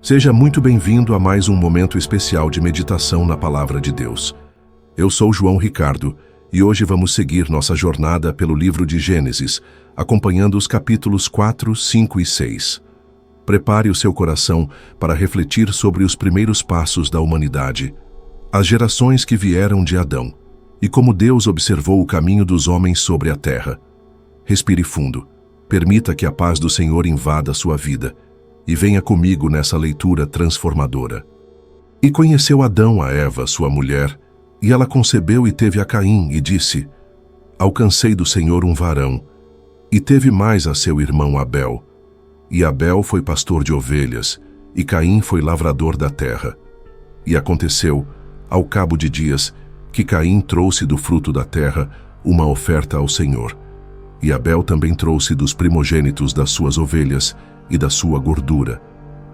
Seja muito bem-vindo a mais um momento especial de meditação na Palavra de Deus. Eu sou João Ricardo e hoje vamos seguir nossa jornada pelo livro de Gênesis, acompanhando os capítulos 4, 5 e 6. Prepare o seu coração para refletir sobre os primeiros passos da humanidade, as gerações que vieram de Adão, e como Deus observou o caminho dos homens sobre a terra. Respire fundo, permita que a paz do Senhor invada sua vida, e venha comigo nessa leitura transformadora. E conheceu Adão a Eva, sua mulher, e ela concebeu e teve a Caim, e disse: Alcancei do Senhor um varão. E teve mais a seu irmão Abel. E Abel foi pastor de ovelhas, e Caim foi lavrador da terra. E aconteceu, ao cabo de dias, que Caim trouxe do fruto da terra uma oferta ao Senhor. E Abel também trouxe dos primogênitos das suas ovelhas e da sua gordura.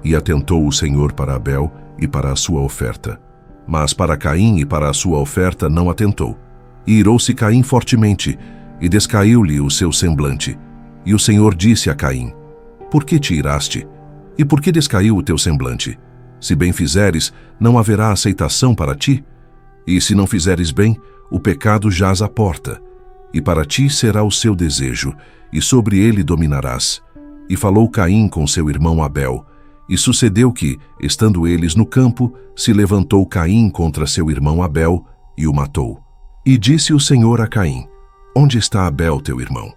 E atentou o Senhor para Abel e para a sua oferta. Mas para Caim e para a sua oferta não atentou. E irou-se Caim fortemente, e descaiu-lhe o seu semblante. E o Senhor disse a Caim: Por que te iraste? E por que descaiu o teu semblante? Se bem fizeres, não haverá aceitação para ti? E se não fizeres bem, o pecado jaz à porta. E para ti será o seu desejo, e sobre ele dominarás. E falou Caim com seu irmão Abel. E sucedeu que, estando eles no campo, se levantou Caim contra seu irmão Abel, e o matou. E disse o Senhor a Caim: Onde está Abel, teu irmão?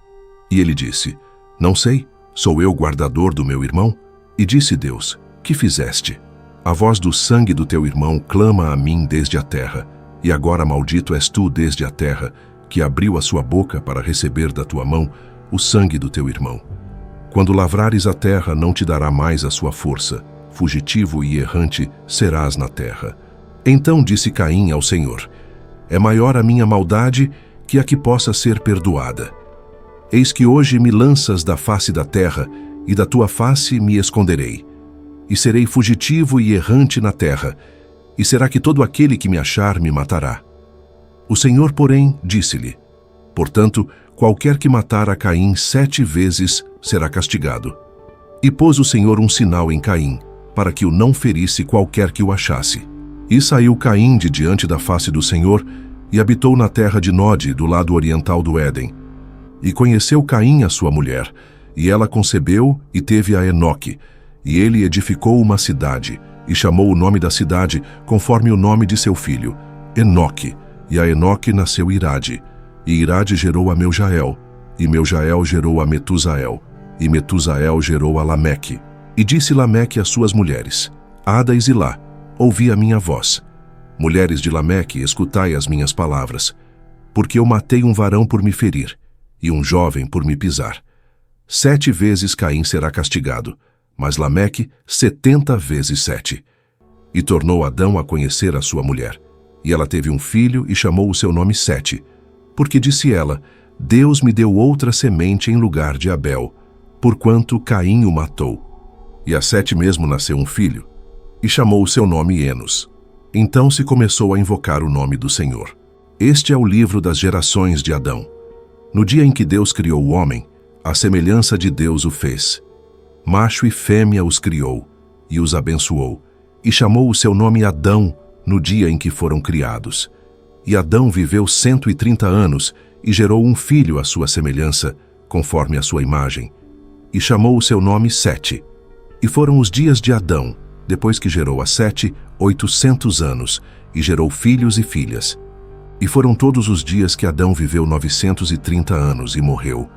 E ele disse: Não sei, sou eu guardador do meu irmão? E disse Deus: Que fizeste? A voz do sangue do teu irmão clama a mim desde a terra, e agora maldito és tu desde a terra, que abriu a sua boca para receber da tua mão o sangue do teu irmão. Quando lavrares a terra, não te dará mais a sua força, fugitivo e errante serás na terra. Então disse Caim ao Senhor: É maior a minha maldade que a que possa ser perdoada. Eis que hoje me lanças da face da terra, e da tua face me esconderei. E serei fugitivo e errante na terra, e será que todo aquele que me achar me matará? O Senhor, porém, disse-lhe: Portanto, qualquer que matar a Caim 7 vezes será castigado. E pôs o Senhor um sinal em Caim, para que o não ferisse qualquer que o achasse. E saiu Caim de diante da face do Senhor, e habitou na terra de Nod, do lado oriental do Éden. E conheceu Caim a sua mulher, e ela concebeu e teve a Enoque. E ele edificou uma cidade, e chamou o nome da cidade conforme o nome de seu filho, Enoque. E a Enoque nasceu Irade. E Irade gerou a Meujael, e Meujael gerou a Metusael, e Metusael gerou a Lameque. E disse Lameque às suas mulheres: Ada e Zilá, ouvi a minha voz. Mulheres de Lameque, escutai as minhas palavras. Porque eu matei um varão por me ferir, e um jovem por me pisar. 7 vezes Caim será castigado, mas Lameque 70 vezes 7. E tornou Adão a conhecer a sua mulher. E ela teve um filho e chamou o seu nome Sete, porque disse ela: Deus me deu outra semente em lugar de Abel, porquanto Caim o matou. E a Sete mesmo nasceu um filho, e chamou o seu nome Enos. Então se começou a invocar o nome do Senhor. Este é o livro das gerações de Adão. No dia em que Deus criou o homem, a semelhança de Deus o fez. Macho e fêmea os criou, e os abençoou, e chamou o seu nome Adão no dia em que foram criados. E Adão viveu 130 anos, e gerou um filho à sua semelhança, conforme a sua imagem, e chamou o seu nome Sete. E foram os dias de Adão, depois que gerou a Sete, 800 anos, e gerou filhos e filhas. E foram todos os dias que Adão viveu 930 anos, e morreu.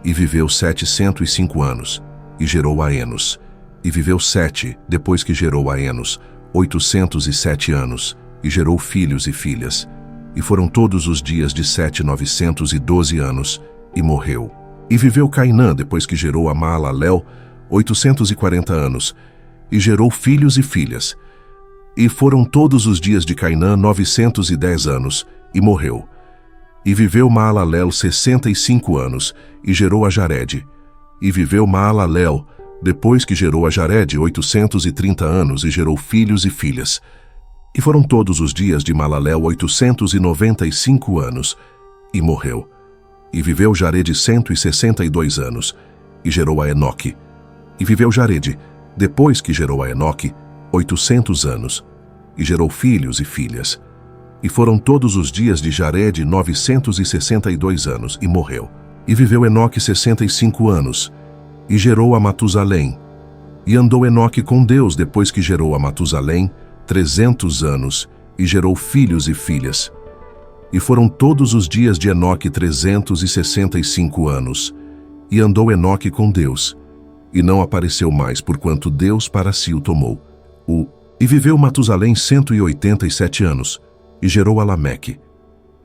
E viveu 705 anos, e gerou a Enos. E viveu Sete, depois que gerou a Enos, 807 anos, e gerou filhos e filhas. E foram todos os dias de Sete 912 anos, e morreu. E viveu Cainã, depois que gerou a Maalalel, 840 anos, e gerou filhos e filhas. E foram todos os dias de Cainã 910 anos, e morreu. E viveu Maalalel 65 anos, e gerou a Jared. E viveu Maalalel, depois que gerou a Jared, 830 anos, e gerou filhos e filhas. E foram todos os dias de Maalalel 895 anos, e morreu. E viveu Jared 162 anos, e gerou a Enoque. E viveu Jared, Depois que gerou a Enoque, 800 anos, e gerou filhos e filhas. E foram todos os dias de Jared 962 anos, e morreu. E viveu Enoque 65 anos, e gerou a Matusalém. E andou Enoque com Deus depois que gerou a Matusalém 300 anos, e gerou filhos e filhas. E foram todos os dias de Enoque 365 anos, e andou Enoque com Deus, e não apareceu mais, porquanto Deus para si o tomou. E viveu Matusalém 187 anos, e gerou a Lameque.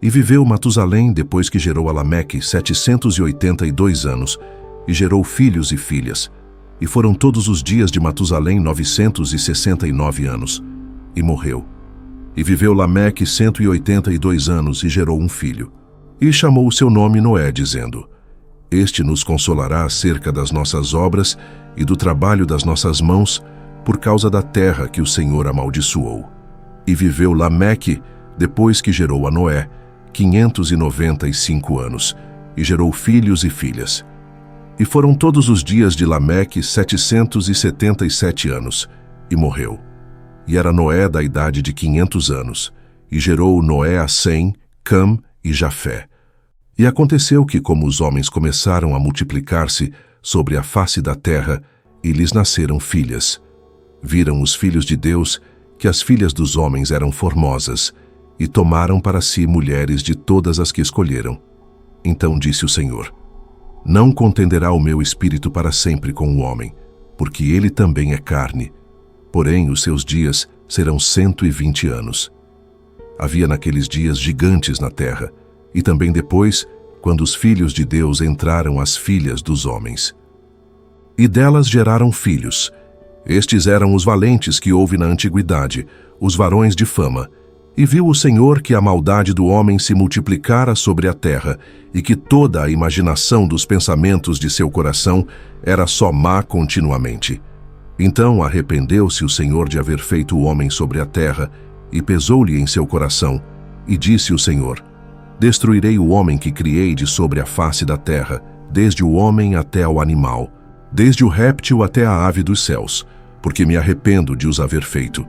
E viveu Matusalém, depois que gerou a Lameque, 782 anos, e gerou filhos e filhas. E foram todos os dias de Matusalém 969 anos, e morreu. E viveu Lameque 182 anos, e gerou um filho. E chamou o seu nome Noé, dizendo: Este nos consolará acerca das nossas obras e do trabalho das nossas mãos, por causa da terra que o Senhor amaldiçoou. E viveu Lameque, depois que gerou a Noé, 595 anos, e gerou filhos e filhas. E foram todos os dias de Lameque 777 anos, e morreu. E era Noé da idade de 500 anos, e gerou Noé a Sem, Cam e Jafé. E aconteceu que, como os homens começaram a multiplicar-se sobre a face da terra, e lhes nasceram filhas, viram os filhos de Deus que as filhas dos homens eram formosas, e tomaram para si mulheres de todas as que escolheram. Então disse o Senhor: Não contenderá o meu espírito para sempre com o homem, porque ele também é carne, porém os seus dias serão 120 anos. Havia naqueles dias gigantes na terra, e também depois, quando os filhos de Deus entraram as filhas dos homens. E delas geraram filhos. Estes eram os valentes que houve na antiguidade, os varões de fama. E viu o Senhor que a maldade do homem se multiplicara sobre a terra, e que toda a imaginação dos pensamentos de seu coração era só má continuamente. Então arrependeu-se o Senhor de haver feito o homem sobre a terra, e pesou-lhe em seu coração. E disse o Senhor: Destruirei o homem que criei de sobre a face da terra, desde o homem até ao animal, desde o réptil até a ave dos céus, porque me arrependo de os haver feito.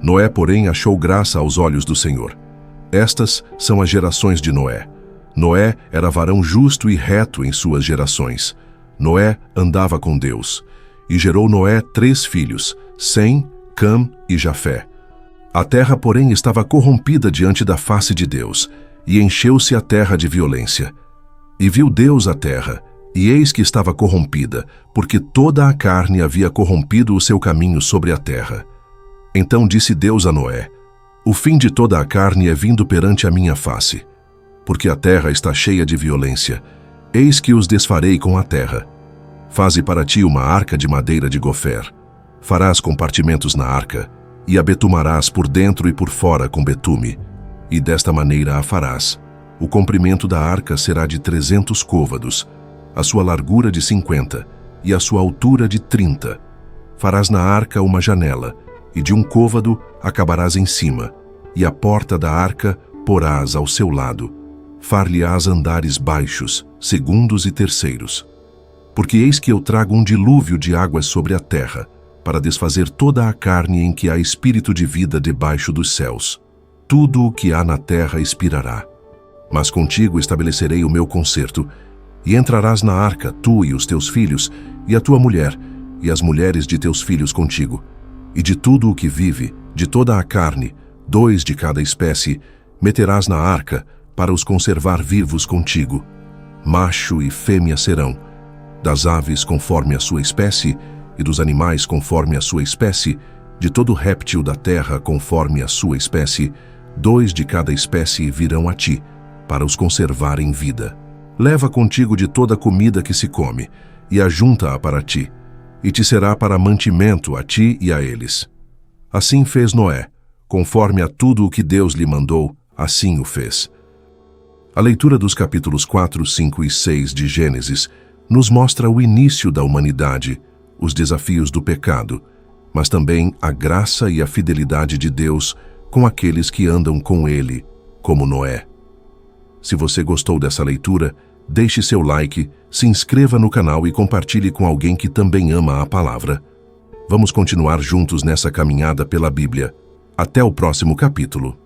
Noé, porém, achou graça aos olhos do Senhor. Estas são as gerações de Noé. Noé era varão justo e reto em suas gerações. Noé andava com Deus. E gerou Noé 3 filhos, Sem, Cam e Jafé. A terra, porém, estava corrompida diante da face de Deus, e encheu-se a terra de violência. E viu Deus a terra, e eis que estava corrompida, porque toda a carne havia corrompido o seu caminho sobre a terra. Então disse Deus a Noé: O fim de toda a carne é vindo perante a minha face, porque a terra está cheia de violência. Eis que os desfarei com a terra. Faze para ti uma arca de madeira de gofer. Farás compartimentos na arca, e a betumarás por dentro e por fora com betume, e desta maneira a farás. O comprimento da arca será de 300 côvados, a sua largura de 50, e a sua altura de 30. Farás na arca uma janela, e de um côvado acabarás em cima, e a porta da arca porás ao seu lado. Far-lhe-ás andares baixos, segundos e terceiros. Porque eis que eu trago um dilúvio de águas sobre a terra, para desfazer toda a carne em que há espírito de vida debaixo dos céus. Tudo o que há na terra expirará. Mas contigo estabelecerei o meu concerto, e entrarás na arca, tu e os teus filhos, e a tua mulher, e as mulheres de teus filhos contigo. E de tudo o que vive, de toda a carne, 2 de cada espécie, meterás na arca, para os conservar vivos contigo. Macho e fêmea serão, das aves conforme a sua espécie, e dos animais conforme a sua espécie, de todo réptil da terra conforme a sua espécie, 2 de cada espécie virão a ti, para os conservar em vida. Leva contigo de toda a comida que se come, e ajunta-a para ti, e te será para mantimento a ti e a eles. Assim fez Noé, conforme a tudo o que Deus lhe mandou, assim o fez. A leitura dos capítulos 4, 5 e 6 de Gênesis nos mostra o início da humanidade, os desafios do pecado, mas também a graça e a fidelidade de Deus com aqueles que andam com Ele, como Noé. Se você gostou dessa leitura, deixe seu like, se inscreva no canal e compartilhe com alguém que também ama a palavra. vamos continuar juntos nessa caminhada pela Bíblia. Até o próximo capítulo.